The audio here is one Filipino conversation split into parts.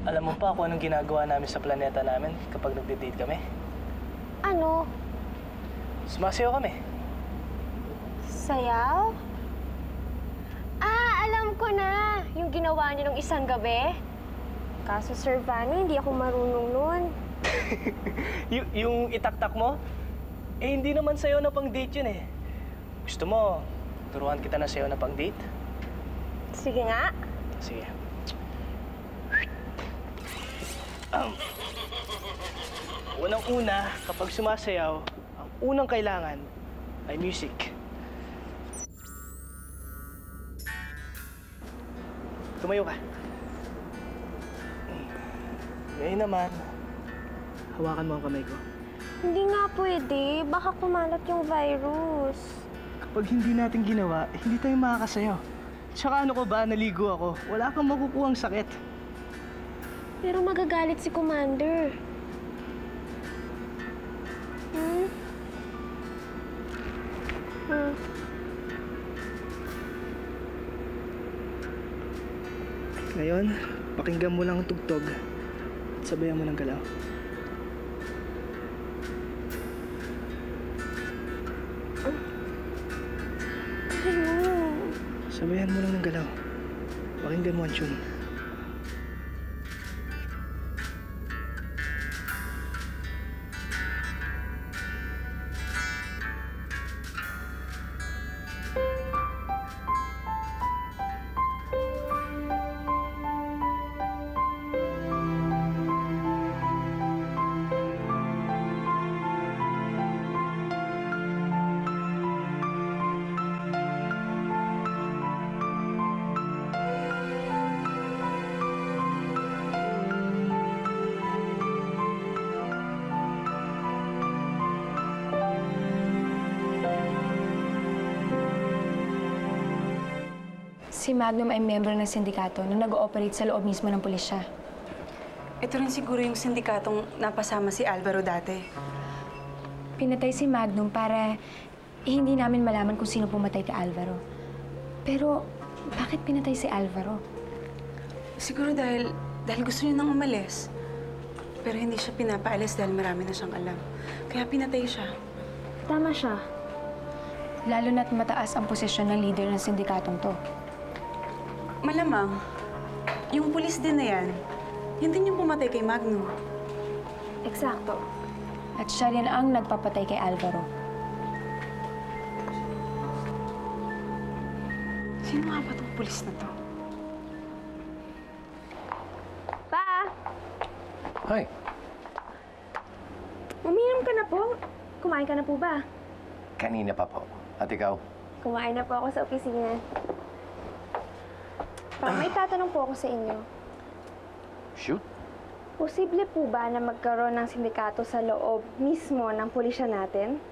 Alam mo pa kung anong ginagawa namin sa planeta namin kapag nagde-date kami? Ano? Sumasayaw kami. Sayaw? Ah, alam ko na. Yung ginawa niyo nung isang gabi. Kaso, Sir Vanny, hindi ako marunong nun. Yung itaktak mo? Eh, hindi naman sayaw na pang-date yun eh. Gusto mo, turuan kita na sayaw na pang-date? Sige nga. Sige. Unang-una, kapag sumasayaw, ang unang kailangan ay music. Tumayo ka. Ngayon naman, hawakan mo ang kamay ko. Hindi nga pwede. Baka kumalat yung virus. Kapag hindi natin ginawa, hindi tayo makakasayaw. Tsaka ano ko ba, naligo ako. Wala kang makukuhang sakit. Pero magagalit si Commander. Ngayon, pakinggan mo lang ang tugtog at sabayan mo ng galaw. Sabayan mo lang ng galaw. Pakinggan mo ang tune. Si Magnum ay member ng sindikato na nag-ooperate sa loob mismo ng pulisya. Ito rin siguro yung sindikatong napasama si Alvaro dati. Pinatay si Magnum para hindi namin malaman kung sino pumatay kay Alvaro. Pero bakit pinatay si Alvaro? Siguro dahil gusto niya nang umalis. Pero hindi siya pinapaalis dahil marami na siyang alam. Kaya pinatay siya. Tama siya. Lalo na't mataas ang posisyon ng leader ng sindikatong to. Malamang, yung pulis din na yan, yun din yung pumatay kay Magnum. Eksakto. At siya rin ang nagpapatay kay Alvaro. Sino nga ba itong pulis na to? Pa! Hi. Uminom ka na po. Kumain ka na po ba? Kanina pa po. At ikaw? Kumain na po ako sa opisina. Pa, may tatanong po ako sa inyo. Shoot. Posible po ba na magkaroon ng sindikato sa loob mismo ng pulisya natin?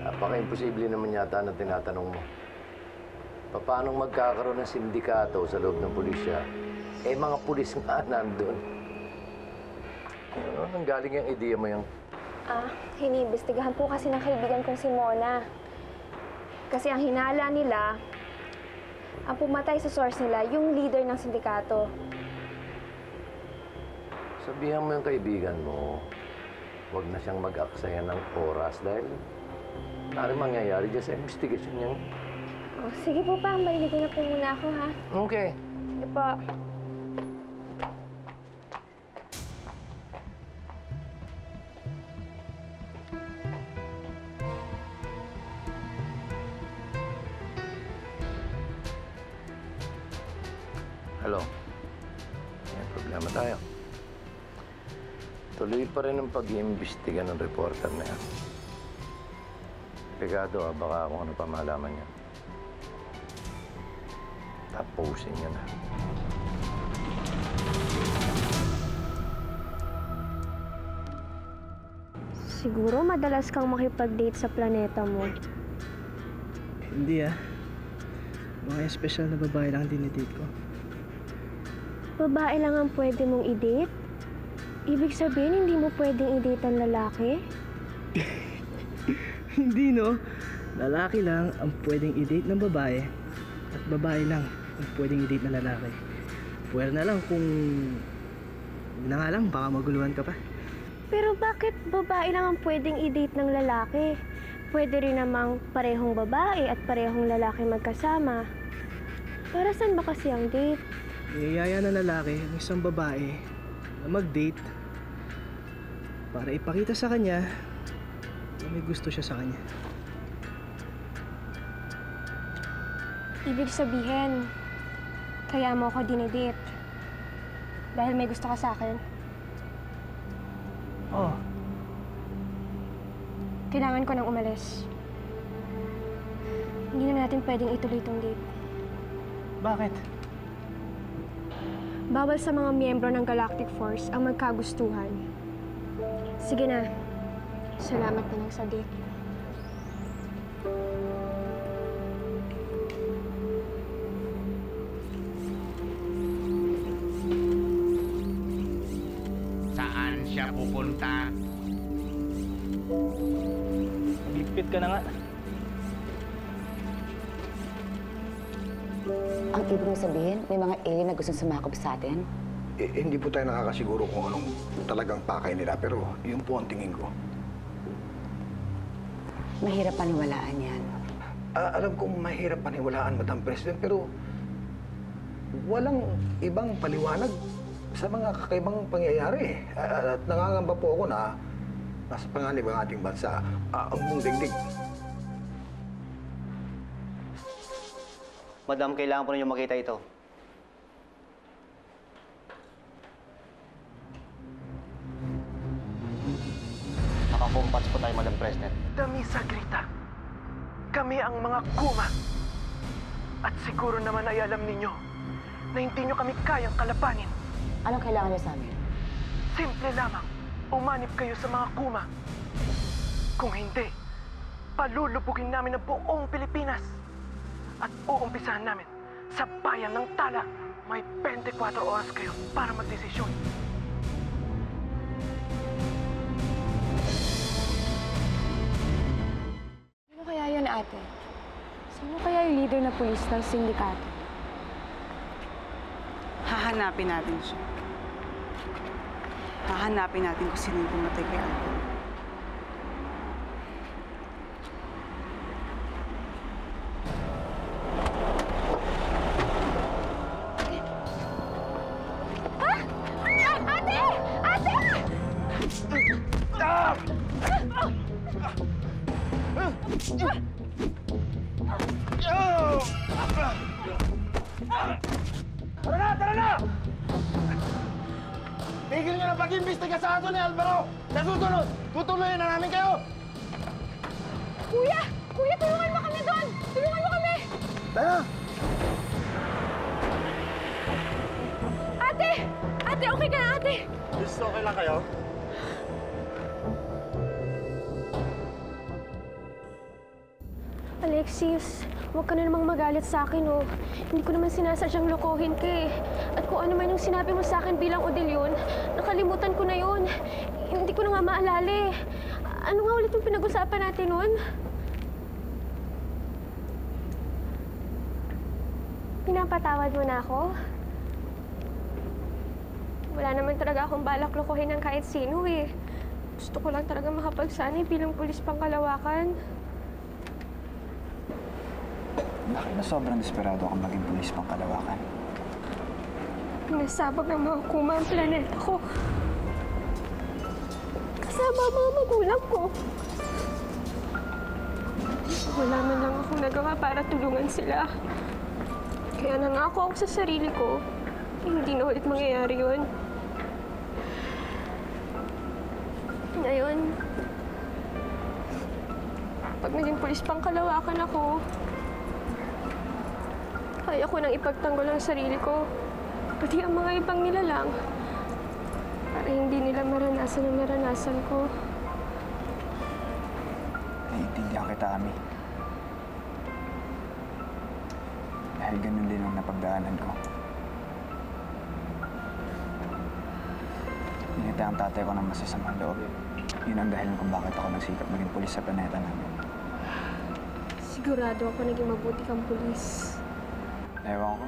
Napaka-imposible naman yata na tinatanong mo. Paano magkakaroon ng sindikato sa loob ng pulisya? Eh, mga pulis nga nandun. Ano nang galing yung idea mo yung... Hiniimbestigahan po kasi ng kaibigan kong si Mona. Kasi ang hinala nila, ang pumatay sa source nila, yung leader ng sindikato. Sabihan mo yung kaibigan mo, huwag na siyang mag-aksaya ng oras dahil maaaring mangyayari dyan sa investigation niya. Oh, sige po pa, maliligo na po muna ako, ha? Okay. Sige po. Hello. May problema tayo. Tuloy pa rin ang pag-iimbestiga ng reporter na yan. Pegado baka kung ano pa malaman niya. Tapusin niya na. Siguro madalas kang makipag-date sa planeta mo. Hindi Mga espesyal na babae lang dinidate ko. Babae lang ang pwede mong i-date? Ibig sabihin, hindi mo pwedeng i-date ang lalaki? Hindi, no? Lalaki lang ang pwedeng i-date ng babae at babae lang ang pwedeng i-date na lalaki. Pwede na lang kung... Yun na nga lang, baka maguluhan ka pa. Pero bakit babae lang ang pwedeng i-date ng lalaki? Pwede rin namang parehong babae at parehong lalaki magkasama. Para saan ba kasi ang date? Niyayaya ng lalaki ang isang babae na mag-date para ipakita sa kanya na may gusto siya sa kanya. Ibig sabihin, kaya mo ako dinedate. Dahil may gusto ka sa akin. Oh, Kailangan ko nang umalis. Hindi na natin pwedeng ituloy itong date. bakit? Bawal sa mga miyembro ng Galactic Force ang magkagustuhan. Sige na. Salamat na lang sa date. Saan siya pupunta? Bigpit ka na nga. Ang ibig mo sabihin, may mga alien na gustong sumakop sa atin? Hindi po tayo nakakasiguro kung anong talagang pakay nila, pero yun po ang tingin ko. Mahirap paniwalaan yan. Alam kong mahirap paniwalaan, Madam President, pero walang ibang paliwanag sa mga kakaibang pangyayari. At nangangamba po ako na nasa panganib ang ating bansa, ang buong digdig. Madam, kailangan po ninyo makita ito. Nakakumpats po tayo, Madam President. Dami Sagrita. Kami ang mga kuma. At siguro naman ay alam ninyo na hindi nyo kami kayang kalabanin. Anong kailangan niyo sa amin? Simple lamang, umanib kayo sa mga kuma. Kung hindi, palulubugin namin ang buong Pilipinas. At uumpisahan namin sa bayan ng Tala. May 24 oras kayo para magdesisyon. Sino kaya yun, ate? Sino kaya yung leader na pulis ng sindikato? Hahanapin natin siya. Hahanapin natin kung sino yung pumatay kay Alvaro. Tara na! Tigil nyo na pag-imbestiga sa ato ni Alvaro! Sa susunod, tutuloyin na namin kayo! Kuya! Kuya, tulungan mo kami doon! Tulungan mo kami! Tara! Ate! Ate, okay ka na, ate? Gusto okay lang kayo? Alexis, huwag ka na namang magalit sa akin, oh. Hindi ko naman sinasadyang lokohin ka, eh. At kung ano man yung sinabi mo sa akin bilang Odilyon, nakalimutan ko na yun. Hindi ko na nga maalala, eh. Ano nga ulit yung pinag-usapan natin nun? Pinapatawad mo na ako? Wala naman talaga akong balak lokohin ng kahit sino, eh. Gusto ko lang talaga makapagsanay bilang pulis pangkalawakan. Bakit na sobrang desperado akong maging pulis pang kalawakan? Pinasabog ng mga kuma ang planeta ko. Kasama ang mga magulang ko. Wala man lang akong nagawa para tulungan sila. Kaya nangako ako sa sarili ko, hindi na ulit mangyayari yun. Ngayon, pag naging pulis pang kalawakan ako, kaya ko nang ipagtanggol ang sarili ko, pati ang mga ibang nilalang, para hindi nila maranasan ang naranasan ko. Naiintindihan kita, Ami. Dahil ganun din ang napagdaanan ko. Hinita ang tatay ko ng masasamang loob. Yun ang dahilan kung bakit ako nagsikap maging pulis sa planeta namin. Sigurado ako naging mabuti kang pulis. Ewan ko.